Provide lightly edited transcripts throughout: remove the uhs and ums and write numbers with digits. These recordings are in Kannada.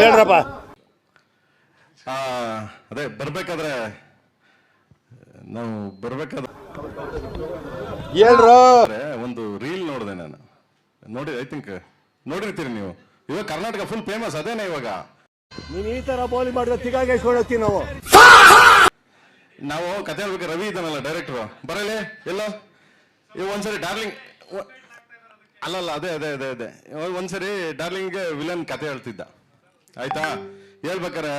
ಹೇಳ್ರಪ್ಪ. ಅದೇ ಬರ್ಬೇಕಾದ್ರೆ ನಾವು ಬರ್ಬೇಕಾದ್ರೆ ಹೇಳ್ರು. ಒಂದು ರೀಲ್ ನೋಡಿದೆ ನಾನು. ನೋಡಿ, ಐ ಥಿಂಕ್ ನೋಡಿರ್ತೀರಿ ನೀವು. ಇವಾಗ ಕರ್ನಾಟಕ ಫುಲ್ ಫೇಮಸ್ ಅದೇನೆ. ಇವಾಗ ನೀನ್ ಈ ತರ ಬೋಲಿ ಮಾಡಿದ್ರೆ ತಿಗಾಗಿಸ್ಕೊಳತ್ತೀವಿ ನಾವು ಕತೆ ಹೇಳ್ಬೇಕು. ರವಿ ಇದ್ದಾನಲ್ಲ ಡೈರೆಕ್ಟರ್, ಬರಲೇ ಎಲ್ಲೋ ಒಂದ್ಸರಿ ಡಾರ್ಲಿಂಗ್ ಅಲ್ಲಲ್ಲ ಅದೇ ಅದೇ ಅದೇ ಅದೇ ಒಂದ್ಸರಿ ಡಾರ್ಲಿಂಗ್ಗೆ ವಿಲನ್ ಕತೆ ಹೇಳ್ತಿದ್ದ. ಆಯ್ತಾ, ಹೇಳ್ಬೇಕಾರೆ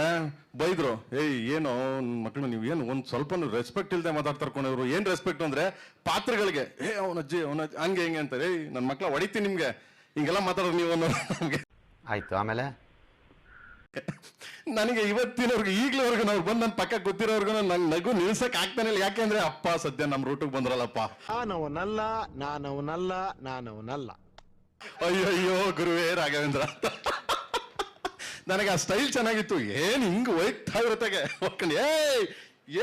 ಬೈದ್ರು, ಏಯ್ ಏನೋ ಮಕ್ಕಳು ನೀವು ಏನು ಒಂದ್ ಸ್ವಲ್ಪ ರೆಸ್ಪೆಕ್ಟ್ ಇಲ್ಲದೆ ಮಾತಾಡ್ತಾರ್ಕೊಂಡಿವ್ರು. ಏನ್ ರೆಸ್ಪೆಕ್ಟ್ ಅಂದ್ರೆ ಪಾತ್ರಗಳಿಗೆ, ಅವನಜ್ಜಿ ಹಂಗೆ ಹಿಂಗೆ ಅಂತಾರೆ. ಏಯ್ ನನ್ನ ಮಕ್ಳ ಹೊಡಿತೀನಿ ನಿಮ್ಗೆ, ಹಿಂಗೆಲ್ಲ ಮಾತಾಡೋರು ನೀವು ನಮ್ಗೆ. ಆಯ್ತು, ಆಮೇಲೆ ನನಗೆ ಇವತ್ತಿನವರೆಗೂ ಈಗ್ಲವರೆಗೂ ನಾವು ಬಂದು ನನ್ನ ಪಕ್ಕ ಗೊತ್ತಿರೋರ್ಗು ನಂಗೆ ನಗು ನಿಲ್ಸಕ್ ಆಗ್ತಾನೆ ಇಲ್ಲ. ಯಾಕೆಂದ್ರೆ ಅಪ್ಪ ಸದ್ಯ ನಮ್ ರೂಟಿಗೆ ಬಂದ್ರಲ್ಲಪ್ಪ. ನಾನವನಲ್ಲ. ಅಯ್ಯೋ ಗುರುವೇ ರಾಘವೇಂದ್ರ. ನನಗೆ ಆ ಸ್ಟೈಲ್ ಚೆನ್ನಾಗಿತ್ತು. ಏನ್ ಹಿಂಗ್ ಹೋಗ್ತಾ ಇರತ್ತಾಗೆ ಹೋಗ್ಕೊಂಡು,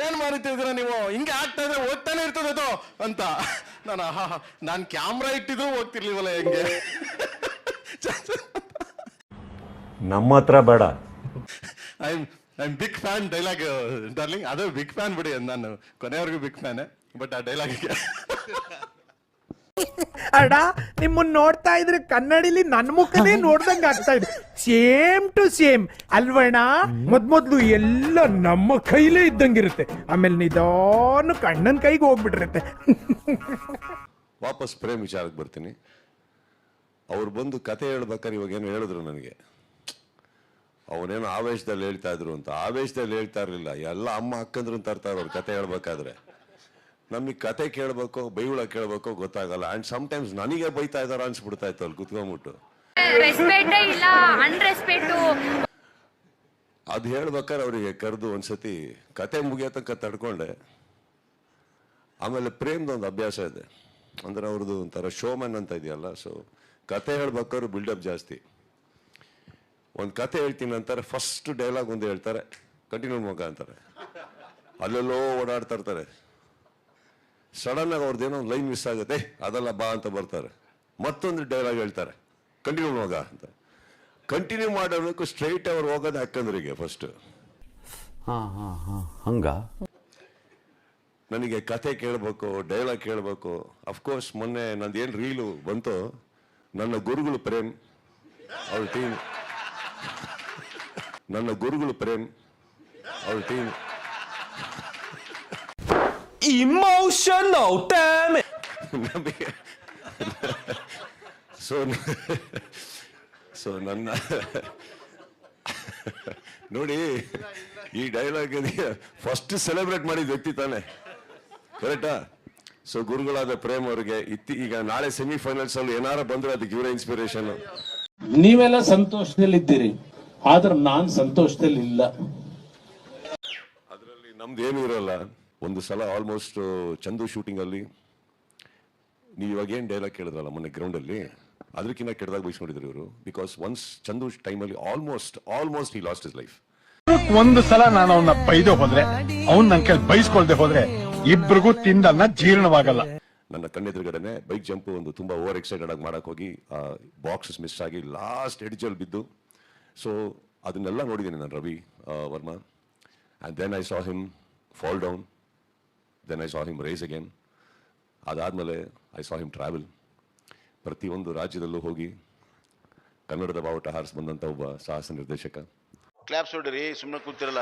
ಏನ್ ಮಾರಿತಿದ್ರ ನೀವು, ಹಿಂಗೆ ಆಗ್ತಾ ಇದ್ರೆ ಹೋಗ್ತಾನೆ ಇರ್ತದೋ ಅಂತ. ನಾನು ಕ್ಯಾಮ್ರಾ ಇಟ್ಟಿದ್ರು ಹೋಗ್ತಿರ್ಲಿವಲ್ಲ ಹೆಂಗೆ. ನಮ್ಮ ಹತ್ರ ಬೇಡ. I am big fan dialogue darling. ಅದು ಬಿಗ್ ಫ್ಯಾನ್ ಬಿಡಿ, ನಾನು ಕೊನೆಯವರೆಗೂ ಬಿಗ್ ಫ್ಯಾನ್. ಬಟ್ ಆ ಡೈಲಾಗಿಗೆ ಅಡ ನಿಮ್ಮನ್ನ ನೋಡ್ತಾ ಇದ್ರೆ ಕನ್ನಡಿಲಿ ನನ್ನ ಮುಖನೇ ನೋಡ್ದಂಗ ಆಗ್ತಾ ಇದೆ. ಸೇಮ್ ಟು ಸೇಮ್ ಅಲ್ವಣ? ಮೊದ್ಲು ಎಲ್ಲ ನಮ್ಮ ಕೈಲೇ ಇದ್ದಂಗಿರುತ್ತೆ, ಆಮೇಲೆ ನಿಧಾನ ಕಣ್ಣನ್ ಕೈಗೆ ಹೋಗ್ಬಿಟ್ಟಿರುತ್ತೆ. ವಾಪಸ್ ಪ್ರೇಮ್ ವಿಚಾರಕ್ಕೆ ಬರ್ತೀನಿ. ಅವ್ರು ಬಂದು ಕತೆ ಹೇಳ್ಬೇಕಾದ್ರೆ ಇವಾಗ ಏನು ಹೇಳಿದ್ರು ನನಗೆ, ಅವನೇನು ಆವೇಶದಲ್ಲಿ ಹೇಳ್ತಾ ಇದ್ರು ಅಂತ. ಆವೇಶದಲ್ಲಿ ಹೇಳ್ತಾ ಇರಲಿಲ್ಲ, ಎಲ್ಲ ಅಮ್ಮ ಅಕ್ಕಂದ್ರು ತರ್ತಾರೆ ಅವ್ರು ಕತೆ ಹೇಳ್ಬೇಕಾದ್ರೆ. ನಮಗೆ ಕತೆ ಕೇಳಬೇಕು ಬೈಗುಳ ಕೇಳಬೇಕು ಗೊತ್ತಾಗಲ್ಲ. ಅಂಡ್ ಸಮ್ಟೈಮ್ಸ್ ನನಗೆ ಬೈತಾ ಇದಾರ ಅನ್ಸ್ಬಿಡ್ತಾ ಇತ್ತು ಅಲ್ಲಿ ಕುತ್ಕೊಂಡ್ಬಿಟ್ಟು. ಅದು ಹೇಳ್ಬೇಕಾದ್ರೆ ಅವರಿಗೆ ಕರೆದು ಒಂದ್ಸತಿ ಕತೆ ಮುಗಿಯೋ ತನಕ ತಡ್ಕೊಂಡೆ. ಆಮೇಲೆ ಪ್ರೇಮ್ದೊಂದು ಅಭ್ಯಾಸ ಇದೆ, ಅಂದ್ರೆ ಅವ್ರದ್ದು ಒಂಥರ ಶೋಮನ್ ಅಂತ ಇದೆಯಲ್ಲ. ಸೊ ಕತೆ ಹೇಳ್ಬೇಕಾದ್ರು ಬಿಲ್ಡಪ್ ಜಾಸ್ತಿ. ಒಂದು ಕತೆ ಹೇಳ್ತೀನಿ ಅಂತಾರೆ, ಫಸ್ಟ್ ಡೈಲಾಗ್ ಒಂದು ಹೇಳ್ತಾರೆ, ಕಂಟಿನ್ಯೂ ಮಗ ಅಂತಾರೆ. ಅಲ್ಲೆಲ್ಲೋ ಓಡಾಡ್ತಾ ಇರ್ತಾರೆ. ಸಡನ್ ಆಗಿ ಅವ್ರದ್ದೇನೋ ಒಂದು ಲೈನ್ ಮಿಸ್ ಆಗುತ್ತೆ, ಅದಲ್ಲ ಬಾ ಅಂತ ಬರ್ತಾರೆ. ಮತ್ತೊಂದು ಡೈಲಾಗ್ ಹೇಳ್ತಾರೆ, ಕಂಟಿನ್ಯೂ ಮಗ ಅಂತ. ಕಂಟಿನ್ಯೂ ಮಾಡಬೇಕು, ಸ್ಟ್ರೈಟ್ ಅವ್ರು ಹೋಗೋದು ಅಕ್ಕಂದ್ರಿಗೆ ಫಸ್ಟ್. ಹಂಗ ನನಗೆ ಕತೆ ಕೇಳಬೇಕು, ಡೈಲಾಗ್ ಕೇಳಬೇಕು. ಅಫ್ಕೋರ್ಸ್ ಮೊನ್ನೆ ನಂದೇನು ರೀಲು ಬಂತು, ನನ್ನ ಗುರುಗಳು ಪ್ರೇಮ್ ಅವ್ರ ಟೀಮ್, ನನ್ನ ಗುರುಗಳು ಪ್ರೇಮ್ ಅವ್ರ team. Emotional, damn it. So ನನ್ನ ನೋಡಿ, ಈ ಡೈಲಾಗ್ ಫಸ್ಟ್ ಸೆಲೆಬ್ರೇಟ್ ಮಾಡಿದ ವ್ಯಕ್ತಿ ತಾನೆ, ಕರೆಕ್ಟಾ? ಸೊ ಗುರುಗಳಾದ ಪ್ರೇಮ್ ಅವ್ರಿಗೆ ಈಗ ನಾಳೆ ಸೆಮಿಫೈನಲ್ಸ್ ಅಲ್ಲಿ ಏನಾರ ಬಂದ್ರೆ ಅದಕ್ಕೆ ಇವರೇ ಇನ್ಸ್ಪಿರೇಷನ್. ನೀವೆಲ್ಲ ಸಂತೋಷದಲ್ಲಿದ್ದೀರಿ, ಆದ್ರೆ ನಾನ್ ಸಂತೋಷದಲ್ಲಿ ಇಲ್ಲ. ಅದರಲ್ಲಿ ನಮ್ದು ಏನು ಇರಲ್ಲ. ಒಂದು ಸಲ ಆಲ್ಮೋಸ್ಟ್ ಚಂದು ಶೂಟಿಂಗ್ ಅಲ್ಲಿ, ನೀವು ಇವಾಗ ಏನ್ ಡೈಲಾಗ್ ಕೇಳಿದ್ರಲ್ಲ ಮೊನ್ನೆ ಗ್ರೌಂಡ್ ಅಲ್ಲಿ, ಅದಕ್ಕಿಂತ ಕೆಟ್ಟದಾಗ ಬೈಸ್ಕೊಂಡಿದ್ರು ಇವರು. ಬಿಕಾಸ್ ಒನ್ಸ್ ಚಂದು ಟೈಮ್ ಅಲ್ಲಿ almost he lost his life. ಒಂದು ಸಲ ನಾನು ಅವನ್ನ ಬೈದೆ ಹೋದ್ರೆ, ಅವ್ನ್ ನನ್ ಕೈ ಬೈಸ್ಕೊಳ್ದೆ ಹೋದ್ರೆ ಇಬ್ರಿಗೂ ತಿಂದನ್ನ ಜೀರ್ಣವಾಗಲ್ಲ. ನನ್ನ ಕಣ್ಣೆದುರುಗಡೆನೆ ಬೈಕ್ ಜಂಪ್ ಒಂದು ತುಂಬಾ ಓವರ್ ಎಕ್ಸೈಟೆಡ್ ಆಗಿ ಮಾಡಕ್ ಹೋಗಿ ಬಾಕ್ಸಸ್ ಮಿಸ್ ಆಗಿ ಲಾಸ್ಟ್ ಎಡ್ಜ್ ಅಲ್ಲಿ ಬಿದ್ದು. ಸೊ ಅದನ್ನೆಲ್ಲ ನೋಡಿದ್ದೀನಿ ನಾನು, Ravi Varma. And then I saw him fall down, then I saw him rise again. ಅದಾದ್ಮೇಲೆ ಐ ಸಾ ಹಿಮ್ ಟ್ರಾವೆಲ್. ಪ್ರತಿಯೊಂದು ರಾಜ್ಯದಲ್ಲೂ ಹೋಗಿ ಕನ್ನಡದ ಬಾವುಟ ಹಾರಿಸಿ ಬಂದಂತ ಒಬ್ಬ ಸಾಹಸ ನಿರ್ದೇಶಕ. ಕ್ಲಾಪ್ಸ್ ಹೊಡ್ರಿ, ಸುಮ್ಮನೆ ಕೂತಿರಲ್ಲ.